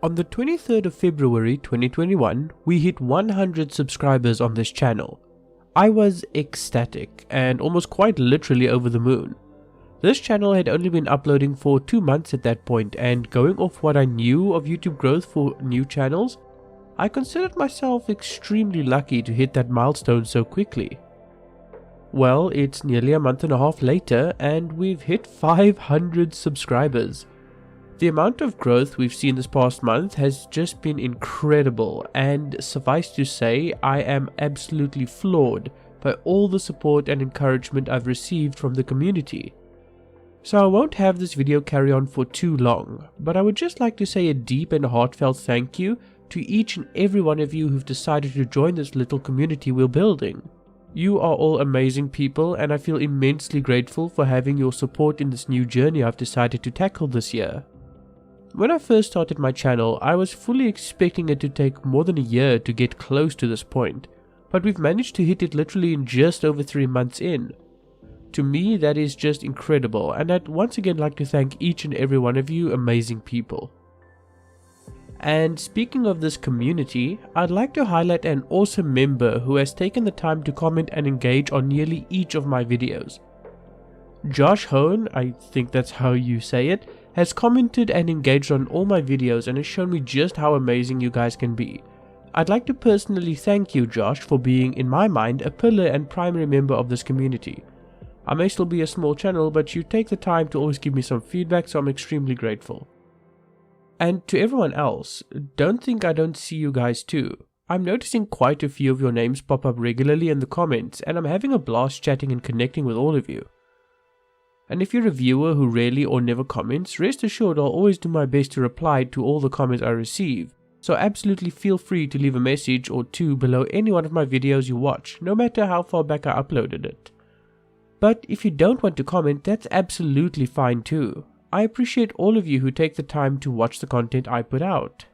On the 23rd of February 2021, we hit 100 subscribers on this channel. I was ecstatic and almost quite literally over the moon. This channel had only been uploading for 2 months at that point, and going off what I knew of YouTube growth for new channels, I considered myself extremely lucky to hit that milestone so quickly. Well, it's nearly a month and a half later and we've hit 500 subscribers. The amount of growth we've seen this past month has just been incredible, and suffice to say, I am absolutely floored by all the support and encouragement I've received from the community. So I won't have this video carry on for too long, but I would just like to say a deep and heartfelt thank you to each and every one of you who've decided to join this little community we're building. You are all amazing people, and I feel immensely grateful for having your support in this new journey I've decided to tackle this year. When I first started my channel, I was fully expecting it to take more than a year to get close to this point, but we've managed to hit it literally in just over 3 months in. To me, that is just incredible, and I'd once again like to thank each and every one of you amazing people. And speaking of this community, I'd like to highlight an awesome member who has taken the time to comment and engage on nearly each of my videos. Josh Hone, I think that's how you say it, has commented and engaged on all my videos and has shown me just how amazing you guys can be. I'd like to personally thank you, Josh, for being, in my mind, a pillar and primary member of this community. I may still be a small channel, but you take the time to always give me some feedback, so I'm extremely grateful. And to everyone else, don't think I don't see you guys too. I'm noticing quite a few of your names pop up regularly in the comments, and I'm having a blast chatting and connecting with all of you. And if you're a viewer who rarely or never comments, rest assured I'll always do my best to reply to all the comments I receive, so absolutely feel free to leave a message or two below any one of my videos you watch, no matter how far back I uploaded it. But if you don't want to comment, that's absolutely fine too. I appreciate all of you who take the time to watch the content I put out.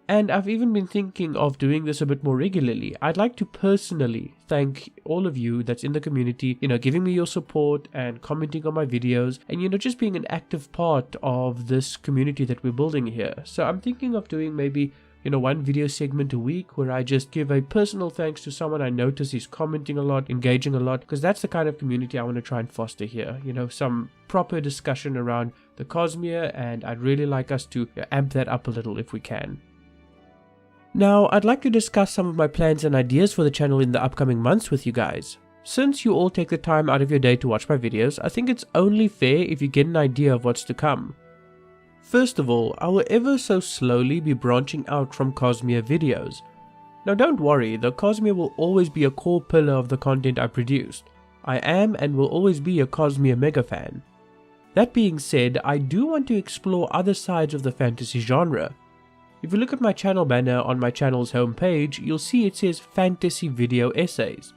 And I've even been thinking of doing this a bit more regularly. I'd like to personally thank all of you that's in the community, giving me your support and commenting on my videos and, just being an active part of this community that we're building here. So I'm thinking of doing maybe, one video segment a week where I just give a personal thanks to someone I notice is commenting a lot, engaging a lot, because that's the kind of community I want to try and foster here. Some proper discussion around the Cosmere, and I'd really like us to amp that up a little if we can. Now, I'd like to discuss some of my plans and ideas for the channel in the upcoming months with you guys. Since you all take the time out of your day to watch my videos, I think it's only fair if you get an idea of what's to come. First of all, I will ever so slowly be branching out from Cosmere videos. Now don't worry, the Cosmere will always be a core pillar of the content I produced. I am and will always be a Cosmere mega fan. That being said, I do want to explore other sides of the fantasy genre. If you look at my channel banner on my channel's homepage, you'll see it says Fantasy Video Essays.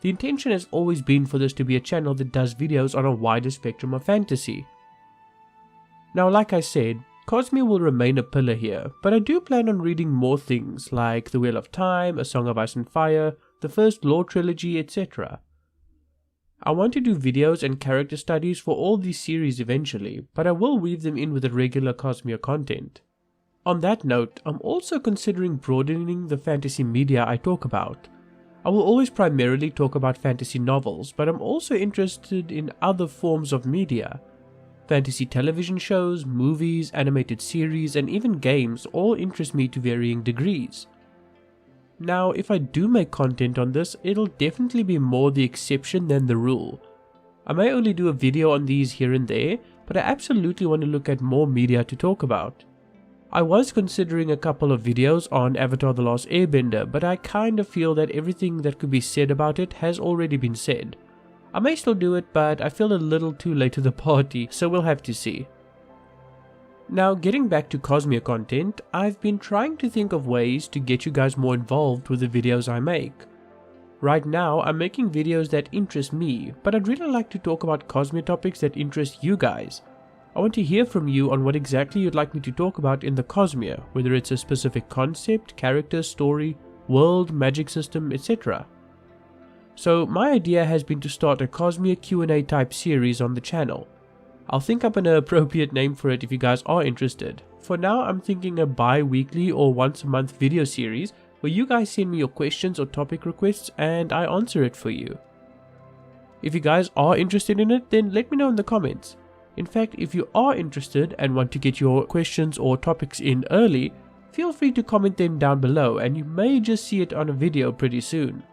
The intention has always been for this to be a channel that does videos on a wider spectrum of fantasy. Now, like I said, Cosmere will remain a pillar here, but I do plan on reading more things like The Wheel of Time, A Song of Ice and Fire, the first Lore trilogy, etc. I want to do videos and character studies for all these series eventually, but I will weave them in with the regular Cosmere content. On that note, I'm also considering broadening the fantasy media I talk about. I will always primarily talk about fantasy novels, but I'm also interested in other forms of media. Fantasy television shows, movies, animated series, and even games all interest me to varying degrees. Now, if I do make content on this, it'll definitely be more the exception than the rule. I may only do a video on these here and there, but I absolutely want to look at more media to talk about. I was considering a couple of videos on Avatar: The Last Airbender, but I kind of feel that everything that could be said about it has already been said. I may still do it, but I feel a little too late to the party, so we'll have to see. Now, getting back to Cosmere content, I've been trying to think of ways to get you guys more involved with the videos I make. Right now, I'm making videos that interest me, but I'd really like to talk about Cosmere topics that interest you guys. I want to hear from you on what exactly you'd like me to talk about in the Cosmere, whether it's a specific concept, character, story, world, magic system, etc. So my idea has been to start a Cosmere Q&A type series on the channel. I'll think up an appropriate name for it if you guys are interested. for now I'm thinking a bi-weekly or once a month video series where you guys send me your questions or topic requests and I answer it for you. If you guys are interested in it, then let me know in the comments. In fact, if you are interested and want to get your questions or topics in early, feel free to comment them down below and you may just see it on a video pretty soon.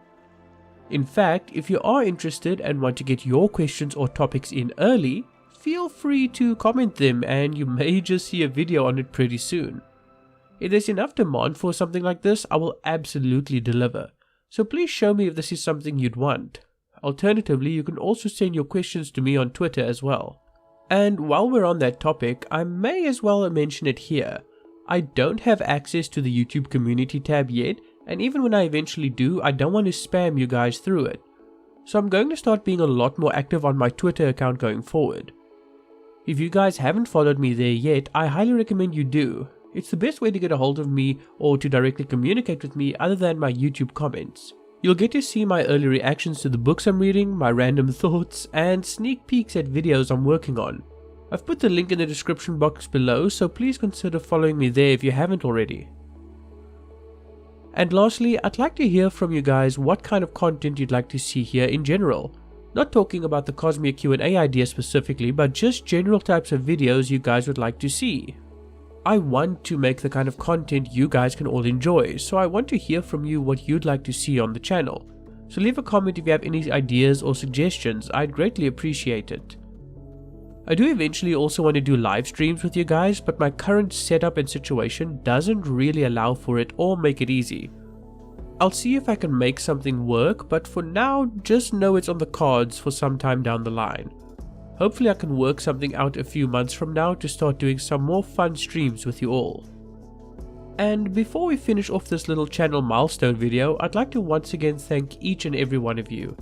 In fact, if you are interested and want to get your questions or topics in early, feel free to comment them and you may just see a video on it pretty soon. If there's enough demand for something like this, I will absolutely deliver. So please show me if this is something you'd want. Alternatively, you can also send your questions to me on Twitter as well. And while we're on that topic, I may as well mention it here. I don't have access to the YouTube community tab yet, and even when I eventually do, I don't want to spam you guys through it. So I'm going to start being a lot more active on my Twitter account going forward. If you guys haven't followed me there yet, I highly recommend you do. It's the best way to get a hold of me or to directly communicate with me other than my YouTube comments. You'll get to see my early reactions to the books I'm reading, my random thoughts, and sneak peeks at videos I'm working on. I've put the link in the description box below, so please consider following me there if you haven't already. And lastly, I'd like to hear from you guys what kind of content you'd like to see here in general. Not talking about the Cosmere Q&A idea specifically, but just general types of videos you guys would like to see. I want to make the kind of content you guys can all enjoy, so I want to hear from you what you'd like to see on the channel. So leave a comment if you have any ideas or suggestions, I'd greatly appreciate it. I do eventually also want to do live streams with you guys, but my current setup and situation doesn't really allow for it or make it easy. I'll see if I can make something work, but for now, just know it's on the cards for some time down the line. Hopefully I can work something out a few months from now to start doing some more fun streams with you all. And before we finish off this little channel milestone video, I'd like to once again thank each and every one of you.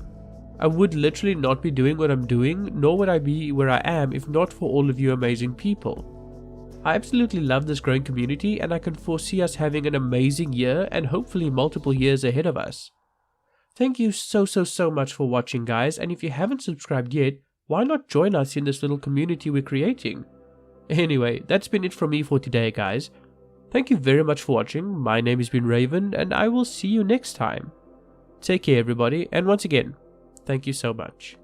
I would literally not be doing what I'm doing, nor would I be where I am if not for all of you amazing people. I absolutely love this growing community and I can foresee us having an amazing year and hopefully multiple years ahead of us. Thank you so much for watching guys, and if you haven't subscribed yet, why not join us in this little community we're creating? Anyway, that's been it from me for today guys. Thank you very much for watching, my name has been Raven and I will see you next time. Take care everybody, and once again, thank you so much.